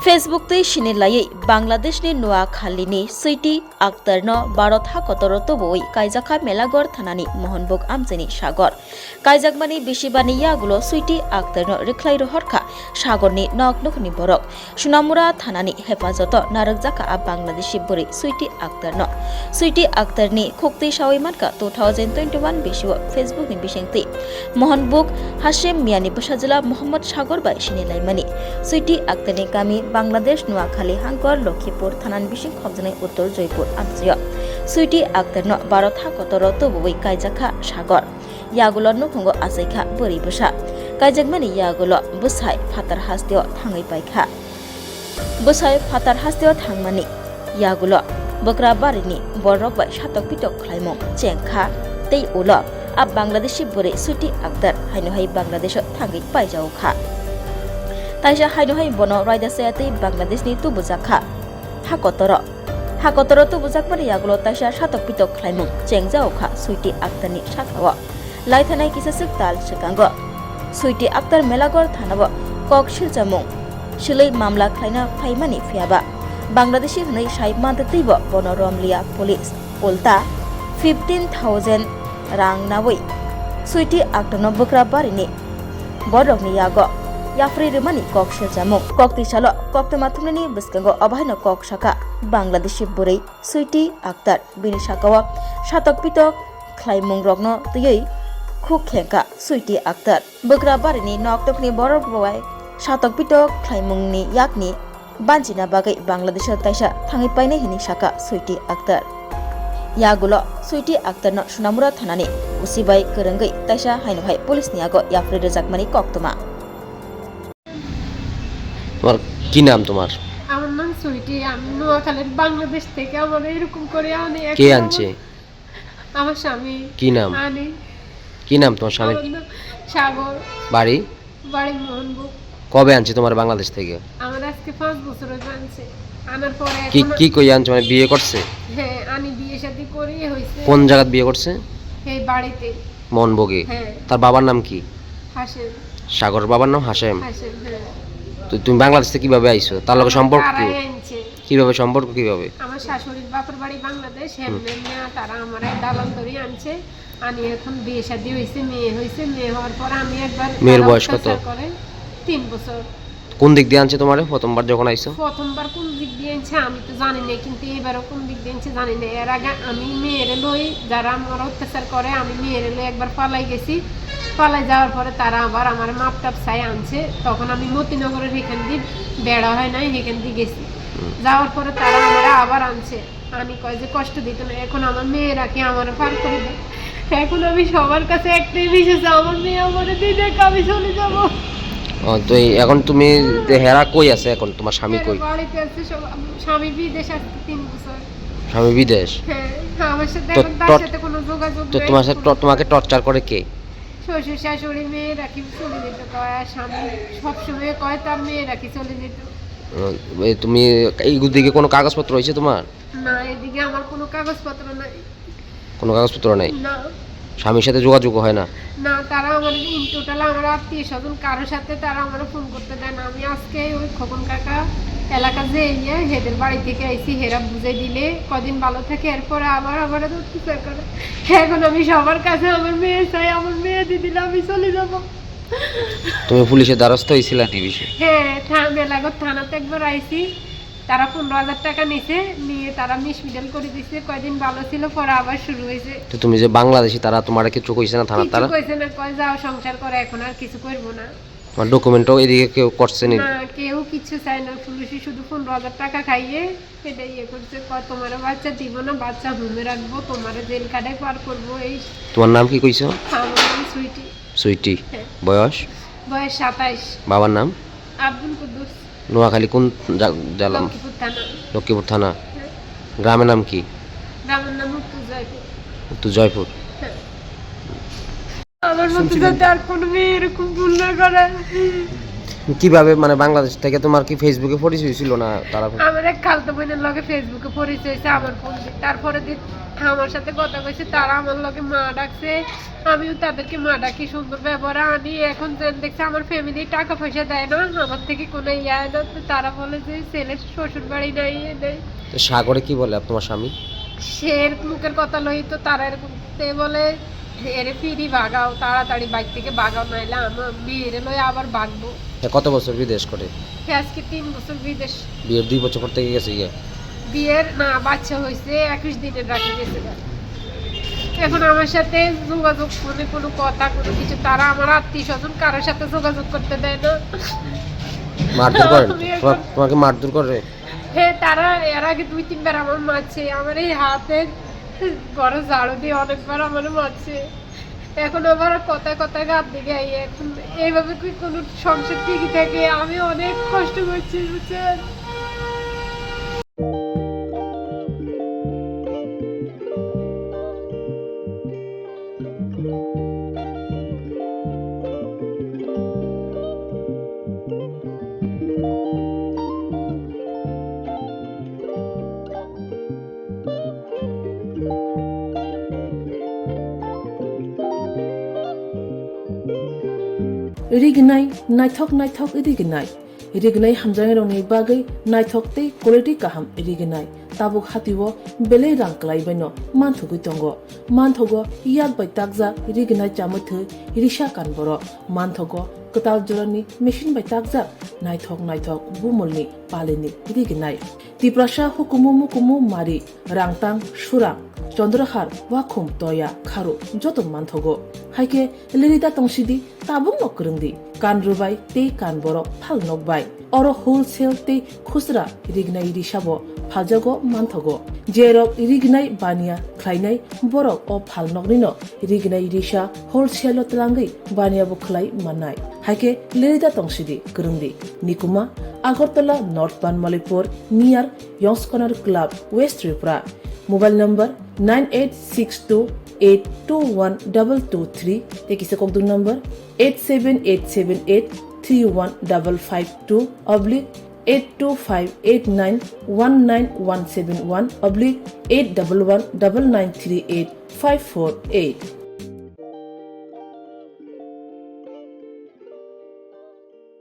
Facebook सिनेलायै बांग्लादेशनि नुआखालीनि सैटी आक्तारनो Bharat हाकतरो तबोई कायजाखा मेलागर थानानि मोहनबुग आमजेनि सागर कायजाकमानि बिसिबानि यागुलो सैटी आक्तारनो रिख्लाइरो हरखा सागरनि नकनकनि बरक सुनामुरा थानानि हेफाजत नारकजाका आ बांग्लादेशी बुरै सैटी आक्तारनि खुक्ति सावै मानका 2021 बिसिव फेसबुकनि बिसेंति मोहनबुग Hashim मियानि बसाजिला Mohammad Sagar bye सिनेलायमानि सैटी आक्तारनि गामि बांग्लादेश नुआखाली हांकर लखीपुर थानान बिसिं खबजनाय उत्तर जयपुर आमजियो सैटी आक्तारनो भारत हाकतरो तबुबै कायजाखा सागर यागुलो नुखंगो आसाइखा बोरै बसा कायजाकमानि यागुलो बुसाय फातार हास्तियो थाङै पाइखा बुसाय फातार हास्तियो थांमानि यागुलो बकरा बारिनि बररक बाय सातक पिटक खलाइमं चेंखा तै उलो आ बांग्लादेशी बोरै सैटी आक्तार हाइनोहाय बांग्लादेशो थाङै पाइजावखा ताइसा हाइनोहाय बनो रायदासायातै बांग्लादेशनि तुबुजाखा हाकतरो तुबुजाकमानि यागुलो ताइसा सातक पिटक खलाइमं चेंजावखा सैटी आक्तारनि साखावा लाइथानाय किसासिक ताल सिकांगो सैटी आक्तार मेलागर थानाबो कक सिलजामं सिलै मामला खलाइना फाइमानि फियाबा बांग्लादेशी हनै साइब मादतैबो बनो रमलिया पुलिस उल्टा 15,000 रां नावै सैटी आक्तारनो बकरा बारिनि बररकनि यागो याफ्रि रिमानि कक सिलजामं कक तिसालो कक तमाथुमनि बिस्कांगो अबायनो कक साका बांग्लादेशी बुरै सैटी आक्तार बिनि साकावा सातक पिटक खलाइमं रगनो तयै खुक खेंका सैटी आक्तार बकरा बारिनि नकटकनि बररक बवाय सातक पिटक खलाइमंनि याकनि बानजिना बागै बांग्लादेश ताइसा थाङै पाइनाय हिनि साका सैटी आक्तार यागुलो सैटी आक्तारनो सुनामुरा थानानि उसिबाय गोरोंगै ताइसा हाइनोहाय पुलिसनि आगो याफ्रि रजाकमानि कक्तमा তোমার কি নাম তোমার? আমার নাম সুইটি। আমি নোয়াখালীর বাংলাদেশ থেকে আমার এরকম করে আনি। কে আনছে? আমার স্বামী। কি নাম? আনি। কি নাম তোমার স্বামীর? সাগর। বাড়ি মোহনবুগ। কবে আনছে তোমার বাংলাদেশ থেকে? আমার আজকে 5 বছর হয়ে আনছে। আনার পরে কি কি কই আনছে, মানে বিয়ে করছে? হ্যাঁ, আমি বিয়ে শাদী করি হইছে। কোন জায়গায় বিয়ে করছে? এই বাড়িতে। মোহনবুগে। হ্যাঁ। তার বাবার নাম কি? হাশেম। সাগর বাবার নাম হাশেম। হাশেম, হ্যাঁ। তো তুমি বাংলাদেশ থেকে কিভাবে আইছো? তার লগে সম্পর্ক কি? কিভাবে সম্পর্ক কিভাবে? আমার শাশুড়ির বাপের বাড়ি বাংলাদেশ, হেমনেমিয়া তারা আমার দালাল ধরে আনছে। আমি এখন বিয়ে শাদী হইছে, মেয়ে হইছে। মেয়ে হওয়ার পর আমি একবার মেয়ের বয়স কত? 3 বছর। কোন দিক দিয়ে আনছে তোমারে প্রথমবার যখন আইছো? প্রথমবার কোন দিক দিয়ে আনছে আমি তো জানি না, কিন্তু এবারও কোন দিক দিয়ে আনছে জানি না। এর আগে আমি মেয়েরে লই, যারা আমার অত্যাচার করে, আমি মেয়েরে লই একবার পালাই গেছি। পালাই যাওয়ার পরে তারা আবার আমার মাপটাপ চাই আনছে। তখন আমি মতিনগরের এখান দিয়ে বেড়া হয় নাই, এখান দিয়ে গেছি। যাওয়ার পরে তারা আমরা আবার আনছে। আমি কয় যে কষ্ট দিত না, এখন আমার মেয়েরা কি আমার পার করে দেয়। এখন আমি সবার কাছে একটাই বিশেষ, আমার মেয়ে আমার দিয়ে দেখ, আমি চলে যাবো। তো এখন তুমি হেরা কই আছে? এখন তোমার স্বামী কই? বাড়িতে আছে। স্বামী বিদেশ আছে 3 বছর। স্বামী বিদেশ? হ্যাঁ, আমার সাথে এখন তার সাথে কোনো যোগাযোগ নেই। তো তোমাকে টর্চার করে কে? শ্বশুর শাশুড়ি, মেয়ে রাখি চলে যেত কয়, আর স্বামী সবসময় কয় তার মেয়ে রাখি চলে যেত। তুমি এই দিকে কোনো কাগজপত্র হয়েছে তোমার? না, এদিকে আমার কোনো কাগজপত্র নাই। কোনো কাগজপত্র নাই? না। স্বামীর সাথে যোগাযোগ হয় না? না, তারা আমার ইন টোটাল আমার আত্মীয় স্বজন কারোর সাথে তারা আমার ফোন করতে দেয় না। আমি আজকে ওই খোকন কাকা এলাকা যে হেদের বাড়ি থেকে আইসি, হেরা বুঝে দিলে কদিন ভালো থাকে, এরপরে আবার অত্যাচার করে। এখন আমি সবার কাছে আমার মেয়ে চাই, আমার মেয়ে দিয়ে দিলে আমি চলে যাব। তুমি পুলিশের দ্বারস্থ হয়েছিল এই বিষয়ে? হ্যাঁ, মেলাগড় থানাতে একবার আইসি। তারা 15,000 টাকা নিয়ে তারা মিসমিডল করে দিচ্ছে। কয়দিন ভালো ছিল, পরে আবার শুরু হয়েছে। তো তুমি যে বাংলাদেশি, তারা তোমার কিছু কইছে না থানার? তারা কইছে না, কয় যাও সংসার করে, এখন আর কিছু করব না। তোমার ডকুমেন্টও এদিকে কেউ করছে না? কেউ কিছু চায় না। পুলিশে শুধু 15,000 টাকা খাইয়ে এটা করছে, কয় তোমার বাচ্চা দিব না, বাচ্চা হোমে রাখবো, তোমার জেল কাটাই পার করবো। এই তোমার নাম কি কইছো? আমার নাম সুইটি। সুইটি। বয়স? 27। বাবার নাম? আব্দুল কুদ্দুস। নোয়াখালী কোন জেলা? লক্ষ্মীপুর থানা। গ্রামের নাম কি? গ্রামের নাম উত্তর জয়পুর। উত্তর জয়পুর। আমার মতো যাতে আর কোনো মেয়ে এরকম ভুল না করে। কিভাবে মানে বাংলাদেশ থেকে তোমার কি ফেসবুকে পরিচয় ছিল না তারা? আমার এক খালতো বোনের লগে ফেসবুকে পরিচয় হয়েছে আমার ফোন দিয়ে। তারপরে দিন আমার সাথে কথা কইছে, তারা আমার লগে মা ডাকছে, আমিও তাদেরকে মা ডাকি, সুন্দর ব্যবহার আনি। এখন যেন দেখছে আমার ফ্যামিলি টাকা পয়সা দেয় না, আমার থেকে কোনো ইয়া না, তো তারা বলে যে ছেলের শ্বশুর বাড়ি নাই এ নেই। তো সাগরে কি বলে তোমার স্বামী? সে মুখের কথা লই তো তারা এরকম বলে এরে ফিরি ভাগাও, তাড়াতাড়ি বাইক থেকে ভাগাও, নাইলে আমার মেয়েরে লই আবার ভাগবো। কত বছর বিদেশ করে? আজকে 3 বছর বিদেশ। বিয়ের 2 বছর পর থেকে গেছে গিয়ে? বিয়ের না, বাচ্চা হয়েছে 21 দিনের রাখি গেছে। এখন আমার সাথে যোগাযোগ মানে কোনো কথা কোনো কিছু, তারা আমার আত্মীয় স্বজন কারোর সাথে যোগাযোগ করতে দেয় না। মারধর করে? তোমাকে মারধর করে? হ্যাঁ, তারা এর আগে 2-3 বার আমার মারছে, আমার এই হাতে বড় ঝাড়ু দিয়ে অনেকবার আমার মারছে। এখন আবার কথায় কথায় গাত দিকে আই, এখন এইভাবে কি কোনো সংসার টিকে থাকে? আমি অনেক কষ্ট করছি, বুঝছেন? रिगनाय नायथक रिगनाय रिगनाय हामजांनि बागै नायथकते क्वालिटी काहाम रिगनाय ताबुक हातिwo बेले रां क्लाइबायनो मानथुगै दंगो मानथगो याक बाय ताकजा रिगनाय चामथो रिसा कानबरो मानथगो कताल जरनि मेशिन बाय ताकजा नायथक बुमलनि पालिनि रिगनाय तिप्रासा हुकुमु मुकुमु मारि रांतां सुरां चंद्रहार वाखुम तया खारु जतो मानथगो हाइके लिरिदा तंसिदि ताबुं नकरंदि कान रुबाय ते कान बरो फाल नकबाय अरो होलसेल ते खुसरा रिगनाय रिसाबो फालजागो मानथगो जेरक रिगनाय बानिया ख्लायनाय बरक अ फाल नकनिनो रिगनाय रिसा होलसेल तलांगै बानियाबो खलाय माननाय हाइके लिरिदा तंसिदि करंदि निकुमा Agartala north Banamalipur near Young's corner club west Tripura mobile number 9862821223 tekisa kokdung number 87878831552 /82589191171 /8119938 548